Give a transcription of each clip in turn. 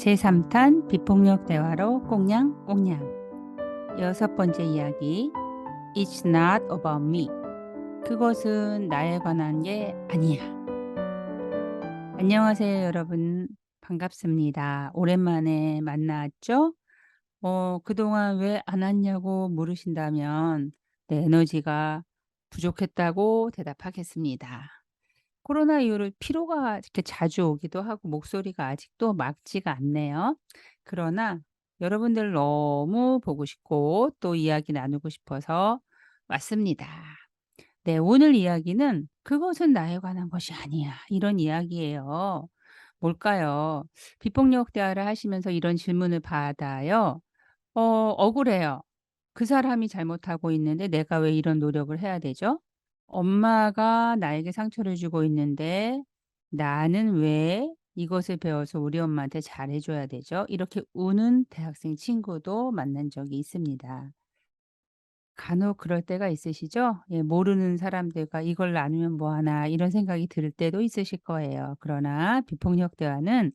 제3탄 비폭력 대화로 꽁냥꽁냥. 여섯 번째 이야기. It's not about me. 그것은 나에 관한 게 아니야. 안녕하세요, 여러분. 반갑습니다. 오랜만에 만났죠? 그동안 왜 안 왔냐고 물으신다면 내 에너지가 부족했다고 대답하겠습니다. 코로나 이후로 피로가 이렇게 자주 오기도 하고 목소리가 아직도 맑지가 않네요. 그러나 여러분들 너무 보고 싶고 또 이야기 나누고 싶어서 왔습니다. 네, 오늘 이야기는 "그것은 나에 관한 것이 아니야." 이런 이야기예요. 뭘까요? 비폭력 대화를 하시면서 이런 질문을 받아요. 억울해요. 그 사람이 잘못하고 있는데 내가 왜 이런 노력을 해야 되죠? 엄마가 나에게 상처를 주고 있는데 나는 왜 이것을 배워서 우리 엄마한테 잘해 줘야 되죠? 이렇게 우는 대학생 친구도 만난 적이 있습니다. 간혹 그럴 때가 있으시죠? 예, 모르는 사람들과 '이걸 나누면 뭐 하나.' 이런 생각이 들 때도 있으실 거예요. 그러나 비폭력 대화는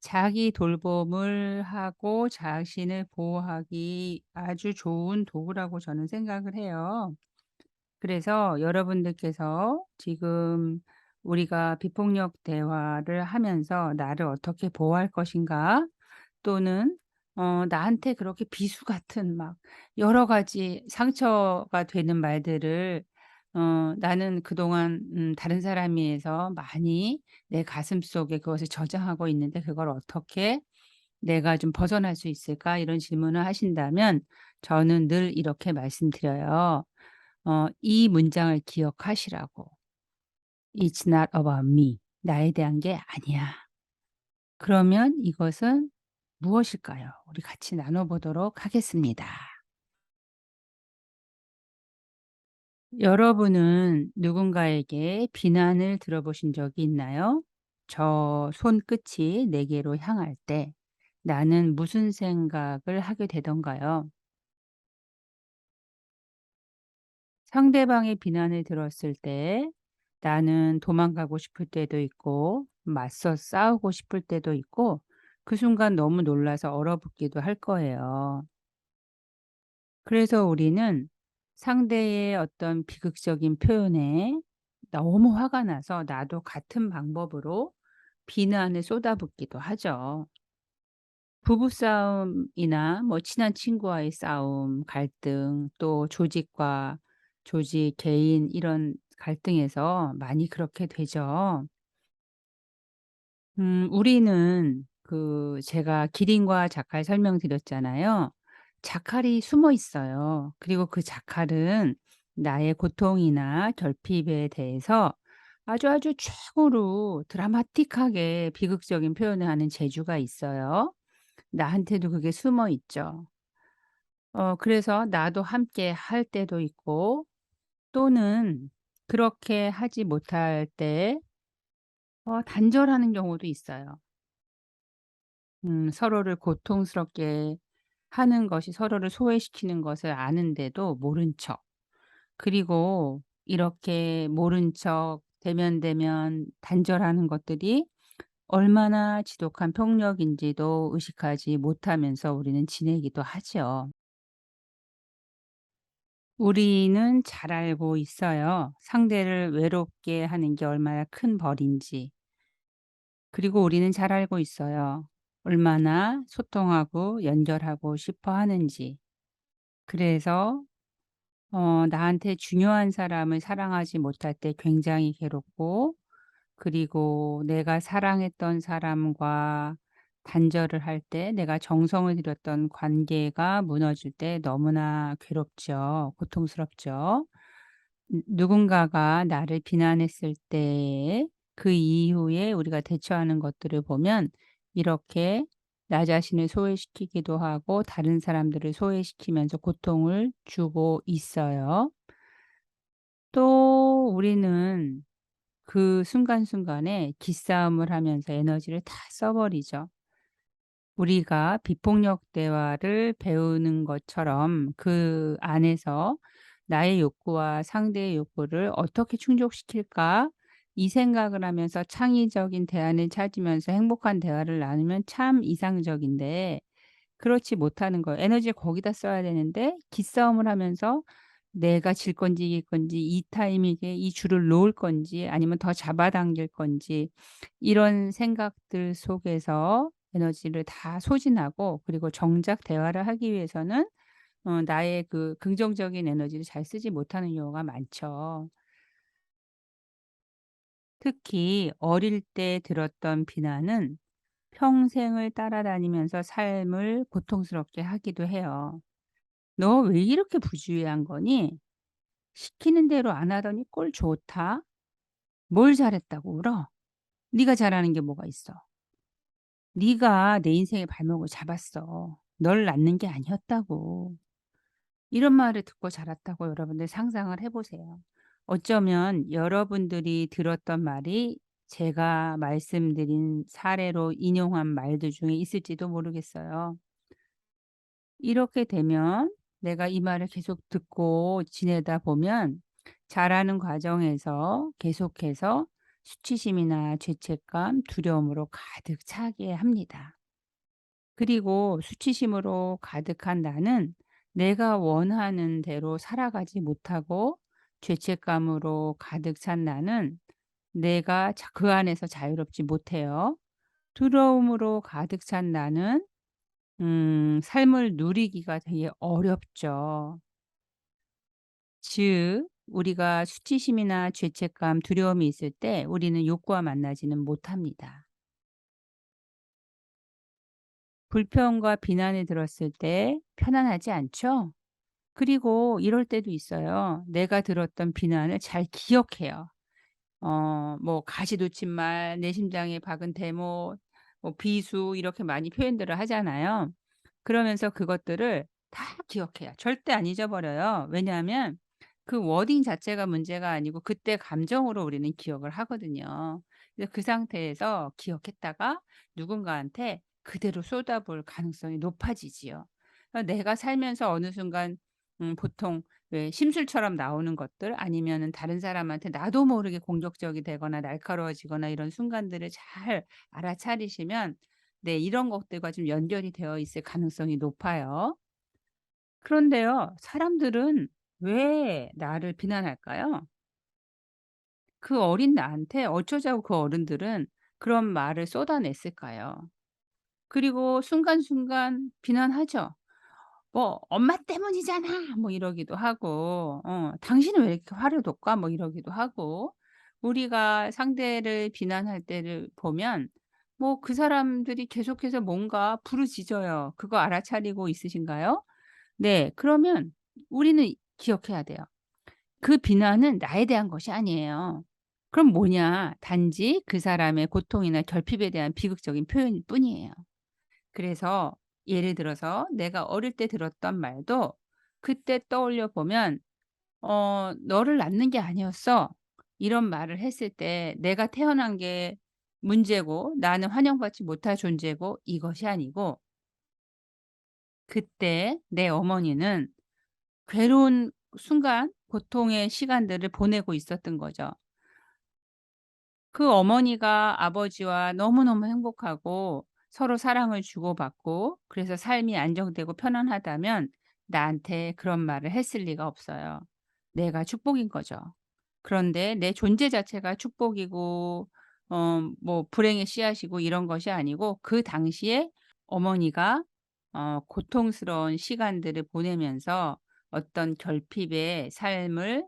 자기 돌봄을 하고 자신을 보호하기 아주 좋은 도구라고 저는 생각을 해요. 그래서 여러분들께서 지금 우리가 비폭력 대화를 하면서 '나를 어떻게 보호할 것인가?' 또는 나한테 그렇게 비수 같은 막 여러 가지 상처가 되는 말들을 나는 그동안 다른 사람에 의해서 많이 내 가슴속에 그것을 저장하고 있는데 '그걸 어떻게 내가 좀 벗어날 수 있을까?' 이런 질문을 하신다면 저는 늘 이렇게 말씀드려요. 이 문장을 기억하시라고. "It's not about me." 나에 대한 게 아니야. 그러면 이것은 무엇일까요? 우리 같이 나눠 보도록 하겠습니다. 여러분은 누군가에게 비난을 들어보신 적이 있나요? "저 손끝이 내게로 향할 때 나는 무슨 생각을 하게 되던가요?" 상대방의 비난을 들었을 때 나는 도망가고 싶을 때도 있고 맞서 싸우고 싶을 때도 있고 그 순간 너무 놀라서 얼어붙기도 할 거예요. 그래서 우리는 상대의 어떤 비극적인 표현에 너무 화가 나서 나도 같은 방법으로 비난을 쏟아붓기도 하죠. 부부싸움이나 뭐 친한 친구와의 싸움, 갈등, 또 조직과 조직, 개인 이런 갈등에서 많이 그렇게 되죠. 우리는 제가 기린과 자칼 설명드렸잖아요. 자칼이 숨어 있어요. 그리고 그 자칼은 나의 고통이나 결핍에 대해서 아주 최고로 드라마틱하게 비극적인 표현을 하는 재주가 있어요. 나한테도 그게 숨어 있죠. 그래서 나도 함께 할 때도 있고 또는 그렇게 하지 못할 때 단절하는 경우도 있어요. 서로를 고통스럽게 하는 것이 서로를 소외시키는 것을 아는데도 모른 척. 그리고 이렇게 모른 척 대면대면 단절하는 것들이 얼마나 지독한 폭력인지도 의식하지 못하면서 우리는 지내기도 하죠. 우리는 잘 알고 있어요. 상대를 외롭게 하는 게 얼마나 큰 벌인지. 그리고 우리는 잘 알고 있어요. 얼마나 소통하고 연결하고 싶어 하는지. 그래서 나한테 중요한 사람을 사랑하지 못할 때 굉장히 괴롭고 그리고 내가 사랑했던 사람과 단절을 할 때 내가 정성을 들였던 관계가 무너질 때 너무나 괴롭죠. 고통스럽죠. 누군가가 나를 비난했을 때 그 이후에 우리가 대처하는 것들을 보면 이렇게 나 자신을 소외시키기도 하고 다른 사람들을 소외시키면서 고통을 주고 있어요. 또 우리는 그 순간순간에 기싸움을 하면서 에너지를 다 써 버리죠. 우리가 비폭력 대화를 배우는 것처럼 그 안에서 '나의 욕구와 상대의 욕구를 어떻게 충족시킬까?' 이 생각을 하면서 창의적인 대안을 찾으면서 행복한 대화를 나누면 참 이상적인데 그렇지 못하는 거예요. 에너지를 거기다 써야 되는데 기싸움을 하면서 내가 질 건지 이길 건지 이 타이밍에 이 줄을 놓을 건지 아니면 더 잡아당길 건지 이런 생각들 속에서 에너지를 다 소진하고 그리고 정작 대화를 하기 위해서는 나의 그 긍정적인 에너지를 잘 쓰지 못하는 경우가 많죠. 특히 어릴 때 들었던 비난은 평생을 따라다니면서 삶을 고통스럽게 하기도 해요. "너 왜 이렇게 부주의한 거니? 시키는 대로 안 하더니 꼴 좋다. 뭘 잘했다고 울어? 네가 잘하는 게 뭐가 있어? 네가 내 인생의 발목을 잡았어. 널 낳는 게 아니었다고." 이런 말을 듣고 자랐다고 여러분들 상상을 해 보세요. 어쩌면 여러분들이 들었던 말이 제가 말씀드린 사례로 인용한 말들 중에 있을지도 모르겠어요. 이렇게 되면 내가 이 말을 계속 듣고 지내다 보면 자라는 과정에서 계속해서 수치심이나 죄책감, 두려움으로 가득 차게 합니다. 그리고 수치심으로 가득한 나는 내가 원하는 대로 살아가지 못하고 죄책감으로 가득 찬 나는 내가 그 안에서 자유롭지 못해요. 두려움으로 가득 찬 나는 삶을 누리기가 되게 어렵죠. 즉 우리가 수치심이나 죄책감, 두려움이 있을 때 우리는 욕구와 만나지는 못합니다. 불평과 비난을 들었을 때 편안하지 않죠? 그리고 이럴 때도 있어요. 내가 들었던 비난을 잘 기억해요. 뭐 가시돋친 말, 내 심장에 박은 대못, 뭐 비수 이렇게 많이 표현들을 하잖아요. 그러면서 그것들을 다 기억해요. 절대 안 잊어버려요. 왜냐하면 그 워딩 자체가 문제가 아니고 그때 감정으로 우리는 기억을 하거든요. 그래서 그 상태에서 기억했다가 누군가한테 그대로 쏟아볼 가능성이 높아지지요. 내가 살면서 어느 순간 보통 왜 심술처럼 나오는 것들 아니면은 다른 사람한테 나도 모르게 공격적이 되거나 날카로워지거나 이런 순간들을 잘 알아차리시면 네 이런 것들과 좀 연결이 되어 있을 가능성이 높아요. 그런데요. 사람들은 왜 나를 비난할까요? 그 어린 나한테 어쩌자고 그 어른들은 그런 말을 쏟아냈을까요? 그리고 순간순간 비난하죠. 뭐 "엄마 때문이잖아." 뭐 이러기도 하고 "당신은 왜 이렇게 화를 돋궈?" 뭐 이러기도 하고 우리가 상대를 비난할 때를 보면 뭐 그 사람들이 계속해서 뭔가 부르짖어요. 그거 알아차리고 있으신가요? 네. 그러면 우리는 기억해야 돼요. 그 비난은 나에 대한 것이 아니에요. 그럼 뭐냐? 단지 그 사람의 고통이나 결핍에 대한 비극적인 표현일 뿐이에요. 그래서 예를 들어서 내가 어릴 때 들었던 말도 그때 떠올려 보면 "너를 낳는 게 아니었어." 이런 말을 했을 때 내가 태어난 게 문제고 나는 환영받지 못할 존재고 이것이 아니고 그때 내 어머니는 괴로운 순간 고통의 시간들을 보내고 있었던 거죠. 그 어머니가 아버지와 너무너무 행복하고 서로 사랑을 주고받고 그래서 삶이 안정되고 편안하다면 나한테 그런 말을 했을 리가 없어요. 내가 축복인 거죠. 그런데 내 존재 자체가 축복이고 뭐 불행의 씨앗이고 이런 것이 아니고 그 당시에 어머니가 고통스러운 시간들을 보내면서 어떤 결핍의 삶을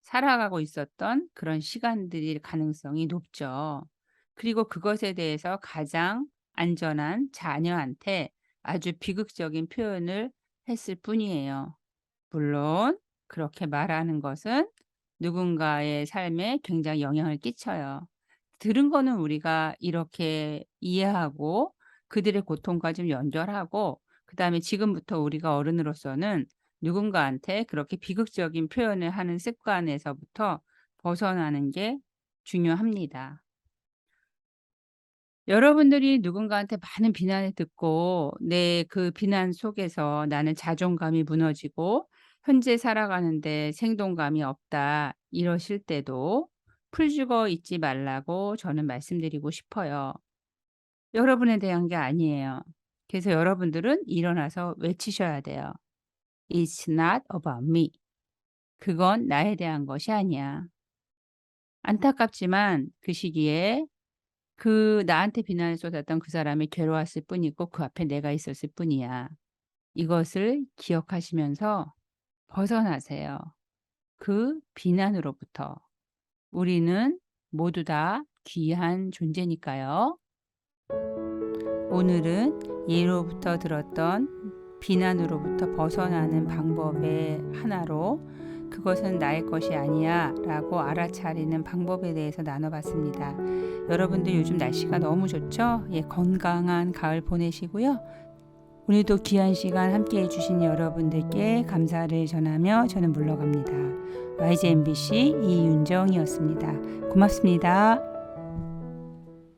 살아가고 있었던 그런 시간들일 가능성이 높죠. 그리고 그것에 대해서 가장 안전한 자녀한테 아주 비극적인 표현을 했을 뿐이에요. 물론 그렇게 말하는 것은 누군가의 삶에 굉장히 영향을 끼쳐요. 들은 거는 우리가 이렇게 이해하고 그들의 고통과 좀 연결하고 그다음에 지금부터 우리가 어른으로서는 누군가한테 그렇게 비극적인 표현을 하는 습관에서부터 벗어나는 게 중요합니다. 여러분들이 누군가한테 많은 비난을 듣고 내 그 비난 속에서 '나는 자존감이 무너지고 현재 살아가는 데 생동감이 없다.' 이러실 때도 풀죽어 있지 말라고 저는 말씀드리고 싶어요. 여러분에 대한 게 아니에요. 그래서 여러분들은 일어나서 외치셔야 돼요. "It's not about me." 그건 나에 대한 것이 아니야. 안타깝지만 그 시기에 나한테 비난을 쏟았던 그 사람이 괴로웠을 뿐이고 그 앞에 내가 있었을 뿐이야. 이것을 기억하시면서 벗어나세요. 그 비난으로부터. 우리는 모두 다 귀한 존재니까요. 오늘은 예로부터 들었던 비난으로부터 벗어나는 방법의 하나로 그것은 나의 것이 아니야 라고 알아차리는 방법에 대해서 나눠봤습니다. 여러분들 요즘 날씨가 너무 좋죠? 예, 건강한 가을 보내시고요. 오늘도 귀한 시간 함께 해주신 여러분들께 감사를 전하며 저는 물러갑니다. YGMBC 이윤정이었습니다. 고맙습니다.